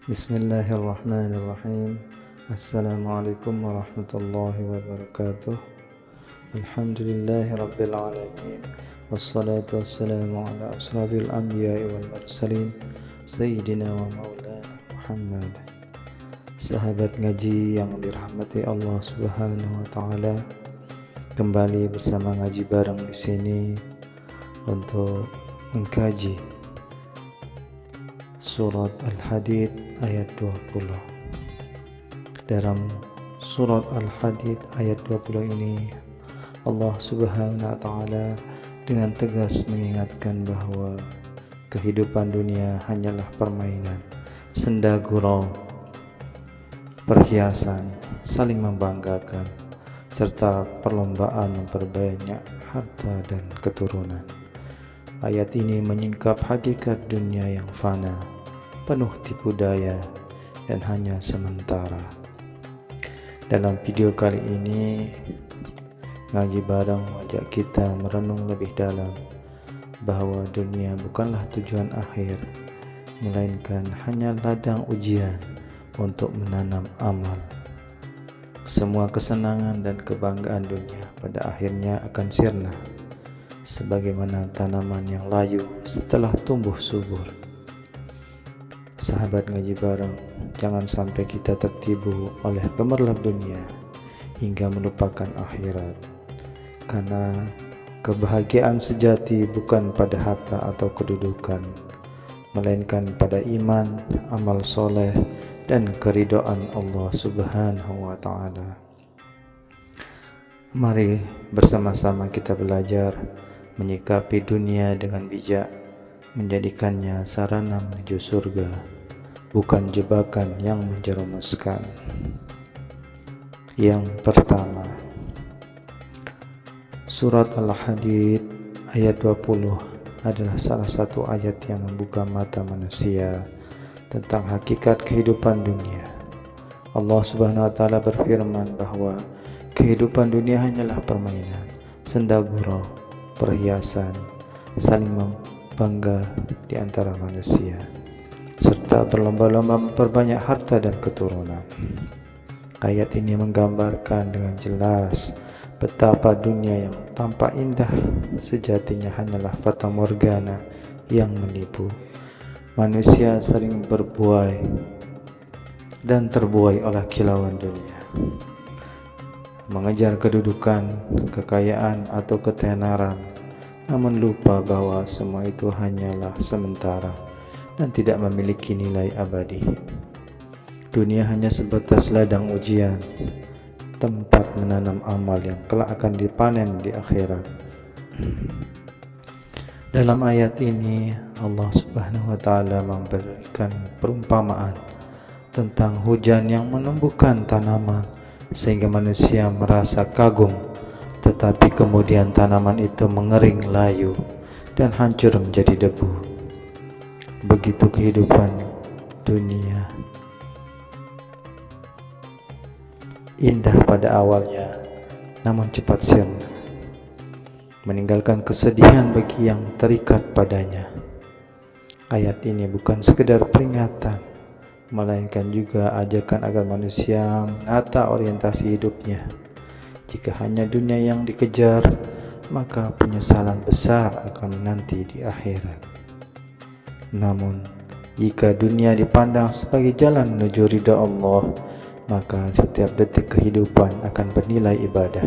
Bismillahirrahmanirrahim. Assalamualaikum warahmatullahi wabarakatuh. Alhamdulillahi rabbil alamin. Wassalatu wassalamu ala asrafil anbiya'i wal mursalin Sayyidina wa maulana Muhammad. Sahabat ngaji yang dirahmati Allah subhanahu wa ta'ala, kembali bersama ngaji bareng di sini untuk mengkaji Surat Al-Hadid ayat 20. Dalam Surat Al-Hadid ayat 20 ini Allah subhanahu wa ta'ala dengan tegas mengingatkan bahwa kehidupan dunia hanyalah permainan, senda gurau, perhiasan, saling membanggakan, serta perlombaan memperbanyak harta dan keturunan. Ayat ini menyingkap hakikat dunia yang fana, penuh tipu daya, dan hanya sementara. Dalam video kali ini, ngaji bareng mengajak kita merenung lebih dalam bahwa dunia bukanlah tujuan akhir, melainkan hanya ladang ujian untuk menanam amal. Semua kesenangan dan kebanggaan dunia pada akhirnya akan sirna, sebagaimana tanaman yang layu setelah tumbuh subur. Sahabat ngaji bareng, jangan sampai kita tertipu oleh gemerlap dunia hingga melupakan akhirat. Karena kebahagiaan sejati bukan pada harta atau kedudukan, melainkan pada iman, amal soleh, dan keridhaan Allah subhanahu wa ta'ala. Mari bersama-sama kita belajar menyikapi dunia dengan bijak, menjadikannya sarana menuju surga, bukan jebakan yang menjerumuskan. Yang pertama, Surat Al-Hadid ayat 20 adalah salah satu ayat yang membuka mata manusia tentang hakikat kehidupan dunia. Allah subhanahu wa ta'ala berfirman bahwa kehidupan dunia hanyalah permainan, senda gurau, perhiasan, saling bangga di antara manusia, serta berlomba-lomba memperbanyak harta dan keturunan. Ayat ini menggambarkan dengan jelas betapa dunia yang tampak indah sejatinya hanyalah fata morgana yang menipu. Manusia sering berbuai dan terbuai oleh kilauan dunia, mengejar kedudukan, kekayaan, atau ketenaran, namun lupa bahwa semua itu hanyalah sementara dan tidak memiliki nilai abadi. Dunia hanya sebatas ladang ujian, tempat menanam amal yang kelak akan dipanen di akhirat. Dalam ayat ini Allah subhanahu wa ta'ala memberikan perumpamaan tentang hujan yang menumbuhkan tanaman sehingga manusia merasa kagum, tetapi kemudian tanaman itu mengering layu dan hancur menjadi debu. Begitu kehidupan dunia, indah pada awalnya, namun cepat sirna, meninggalkan kesedihan bagi yang terikat padanya. Ayat ini bukan sekedar peringatan, melainkan juga ajakan agar manusia menata orientasi hidupnya. Jika hanya dunia yang dikejar, maka penyesalan besar akan menanti di akhirat. Namun, jika dunia dipandang sebagai jalan menuju ridha Allah, maka setiap detik kehidupan akan bernilai ibadah.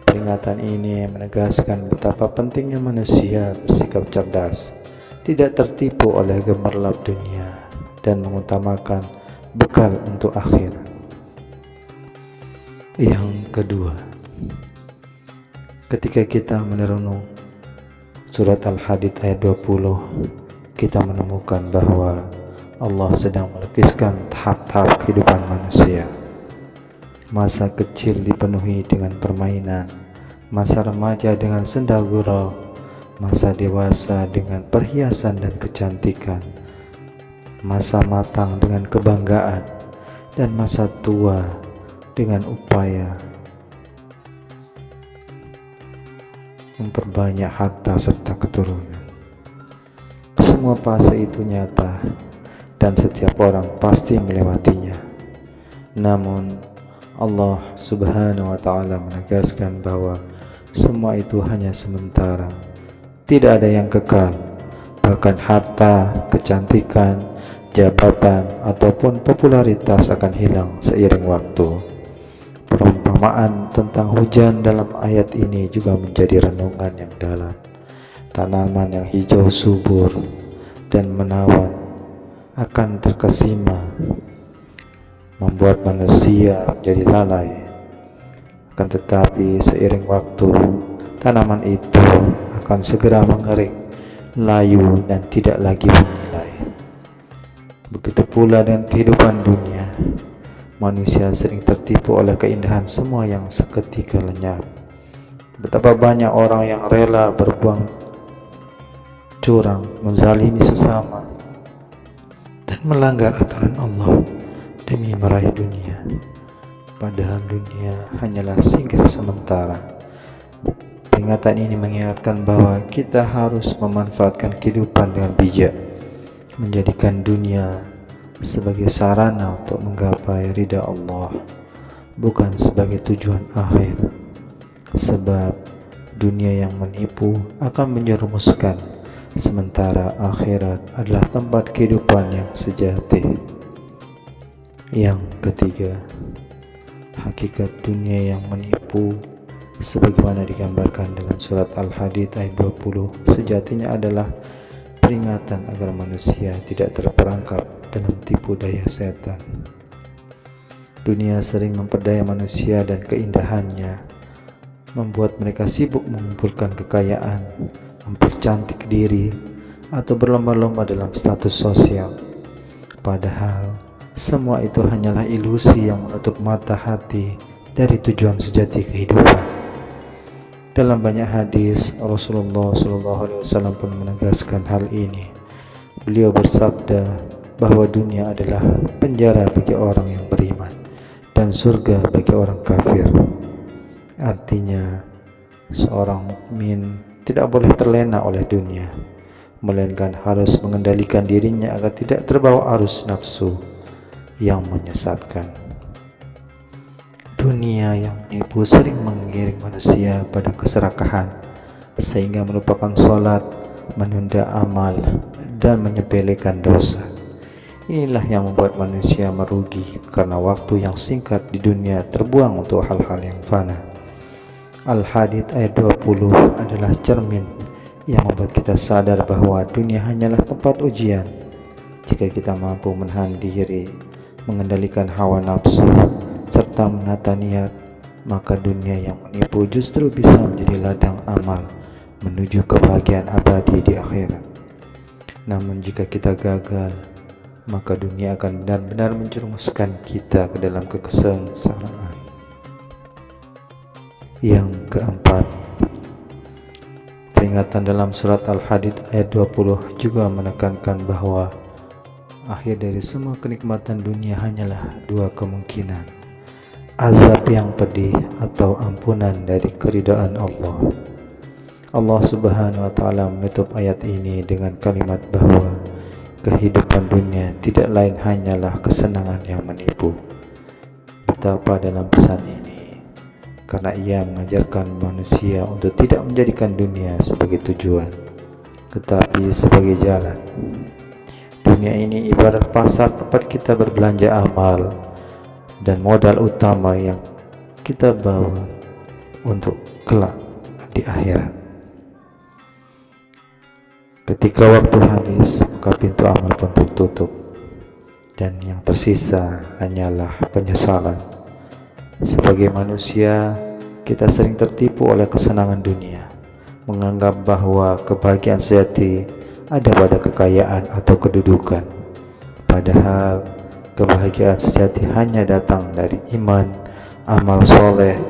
Peringatan ini menegaskan betapa pentingnya manusia bersikap cerdas, tidak tertipu oleh gemerlap dunia, dan mengutamakan bekal untuk akhir. Yang kedua, ketika kita merenung Surat Al-Hadid ayat 20, kita menemukan bahwa Allah sedang melukiskan tahap-tahap kehidupan manusia. Masa kecil dipenuhi dengan permainan, masa remaja dengan senda gurau, masa dewasa dengan perhiasan dan kecantikan, masa matang dengan kebanggaan, dan masa tua dengan upaya memperbanyak harta serta keturunan. Semua fase itu nyata dan setiap orang pasti melewatinya. Namun Allah Subhanahu wa Ta'ala menegaskan bahwa semua itu hanya sementara, tidak ada yang kekal. Bahkan harta, kecantikan, jabatan, ataupun popularitas akan hilang seiring waktu. Perumpamaan tentang hujan dalam ayat ini juga menjadi renungan yang dalam. Tanaman yang hijau subur dan menawan akan terkesima, membuat manusia menjadi lalai. Akan tetapi seiring waktu, tanaman itu akan segera mengering, layu, dan tidak lagi bernilai. Begitu pula dengan kehidupan dunia. Manusia sering tertipu oleh keindahan semua yang seketika lenyap. Betapa banyak orang yang rela berbuang curang, menzalimi sesama, dan melanggar aturan Allah demi meraih dunia. Padahal dunia hanyalah singgah sementara. Peringatan ini mengingatkan bahwa kita harus memanfaatkan kehidupan dengan bijak, menjadikan dunia sebagai sarana untuk menggapai ridha Allah, bukan sebagai tujuan akhir. Sebab dunia yang menipu akan menjerumuskan, sementara akhirat adalah tempat kehidupan yang sejati. Yang ketiga, hakikat dunia yang menipu sebagaimana digambarkan dalam surat Al-Hadid ayat 20 sejatinya adalah peringatan agar manusia tidak terperangkap dalam tipu daya setan. Dunia sering memperdaya manusia dan keindahannya membuat mereka sibuk mengumpulkan kekayaan, mempercantik diri, atau berlomba-lomba dalam status sosial. Padahal semua itu hanyalah ilusi yang menutup mata hati dari tujuan sejati kehidupan. Dalam banyak hadis, Rasulullah SAW pun menegaskan hal ini. Beliau bersabda bahwa dunia adalah penjara bagi orang yang beriman dan surga bagi orang kafir. Artinya, seorang mukmin tidak boleh terlena oleh dunia, melainkan harus mengendalikan dirinya agar tidak terbawa arus nafsu yang menyesatkan. Dunia yang menipu sering mengiring manusia pada keserakahan, sehingga melupakan sholat, menunda amal, dan menyepelekan dosa. Inilah yang membuat manusia merugi karena waktu yang singkat di dunia terbuang untuk hal-hal yang fana. Al-Hadid ayat 20 adalah cermin yang membuat kita sadar bahwa dunia hanyalah tempat ujian. Jika kita mampu menahan diri, mengendalikan hawa nafsu, serta menata niat, maka dunia yang menipu justru bisa menjadi ladang amal menuju kebahagiaan abadi di akhirat. Namun jika kita gagal, maka dunia akan benar-benar menjerumuskan kita ke dalam kesengsaraan. Yang keempat, peringatan dalam surat Al-Hadid ayat 20 juga menekankan bahwa akhir dari semua kenikmatan dunia hanyalah dua kemungkinan: azab yang pedih atau ampunan dari keridhaan Allah. Allah Subhanahu wa Ta'ala menutup ayat ini dengan kalimat bahwa kehidupan dunia tidak lain hanyalah kesenangan yang menipu. Betapa dalam pesan ini, karena ia mengajarkan manusia untuk tidak menjadikan dunia sebagai tujuan, tetapi sebagai jalan. Dunia ini ibarat pasar tempat kita berbelanja amal dan modal utama yang kita bawa untuk kelak di akhirat. Ketika waktu habis, maka pintu amal pun tertutup, dan yang tersisa hanyalah penyesalan. Sebagai manusia, kita sering tertipu oleh kesenangan dunia, menganggap bahwa kebahagiaan sejati ada pada kekayaan atau kedudukan. Padahal kebahagiaan sejati hanya datang dari iman, amal soleh,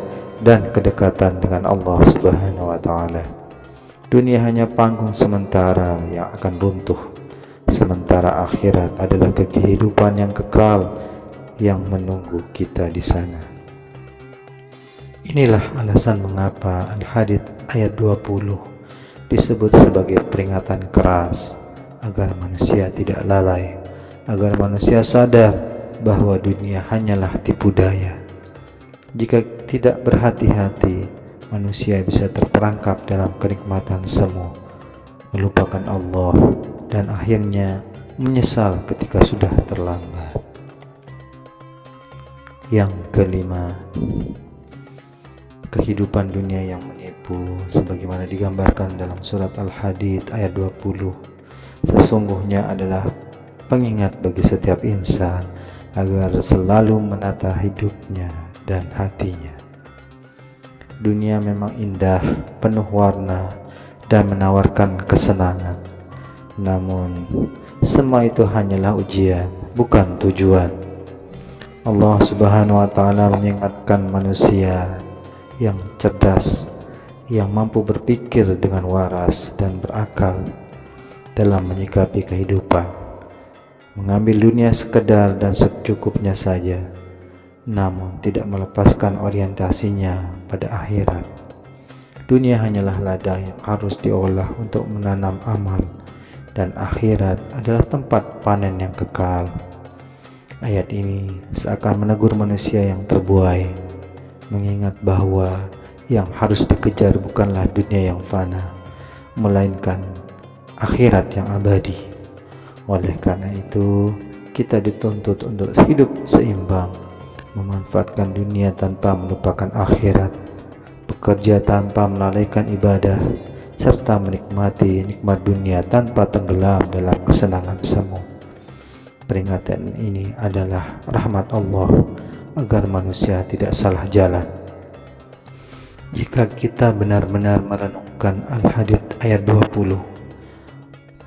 dan kedekatan dengan Allah Subhanahu wa Ta'ala. Dunia hanya panggung sementara yang akan runtuh, sementara akhirat adalah kehidupan yang kekal yang menunggu kita di sana. Inilah alasan mengapa Al-Hadid ayat 20 disebut sebagai peringatan keras agar manusia tidak lalai agar manusia sadar bahwa dunia hanyalah tipu daya. Jika tidak berhati-hati, manusia bisa terperangkap dalam kenikmatan semu, melupakan Allah, dan akhirnya menyesal ketika sudah terlambat. Yang kelima, kehidupan dunia yang menipu sebagaimana digambarkan dalam surat Al-Hadid ayat 20 sesungguhnya adalah pengingat bagi setiap insan agar selalu menata hidupnya dan hatinya. Dunia memang indah, penuh warna, dan menawarkan kesenangan. Namun, semua itu hanyalah ujian, bukan tujuan. Allah Subhanahu wa Ta'ala mengingatkan manusia yang cerdas, yang mampu berpikir dengan waras dan berakal dalam menyikapi kehidupan. Mengambil dunia sekedar dan secukupnya saja, namun tidak melepaskan orientasinya pada akhirat. Dunia hanyalah ladang yang harus diolah untuk menanam amal, dan akhirat adalah tempat panen yang kekal. Ayat ini seakan menegur manusia yang terbuai, mengingat bahwa yang harus dikejar bukanlah dunia yang fana, melainkan akhirat yang abadi. Oleh karena itu, kita dituntut untuk hidup seimbang, memanfaatkan dunia tanpa melupakan akhirat, bekerja tanpa melalaikan ibadah, serta menikmati nikmat dunia tanpa tenggelam dalam kesenangan semu. Peringatan ini adalah rahmat Allah agar manusia tidak salah jalan. Jika kita benar-benar merenungkan Al-Hadid ayat 20,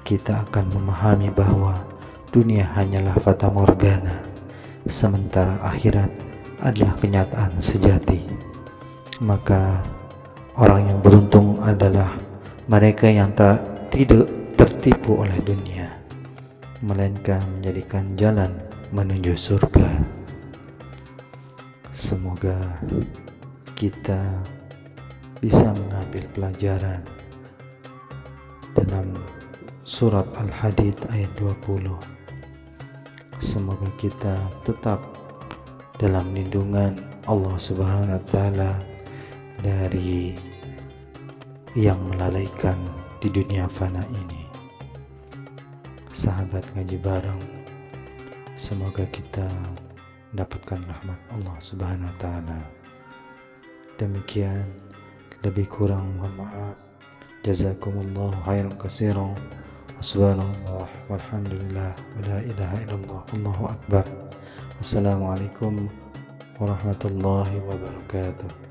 kita akan memahami bahwa dunia hanyalah fata morgana, sementara akhirat adalah kenyataan sejati. Maka orang yang beruntung adalah mereka yang tidak tertipu oleh dunia, melainkan menjadikan jalan menuju surga. Semoga kita bisa mengambil pelajaran dalam surat Al-Hadid ayat 20. Semoga kita tetap dalam lindungan Allah Subhanahu wa Ta'ala dari yang melalaikan di dunia fana ini. Sahabat ngaji bareng, semoga kita mendapatkan rahmat Allah Subhanahu wa Ta'ala. Demikian, lebih kurang mohon maaf. Jazakumullahu khairan katsiran. Subhanallah walhamdulillah wa la ilaha illallah wallahu akbar. Wassalamualaikum warahmatullahi wabarakatuh.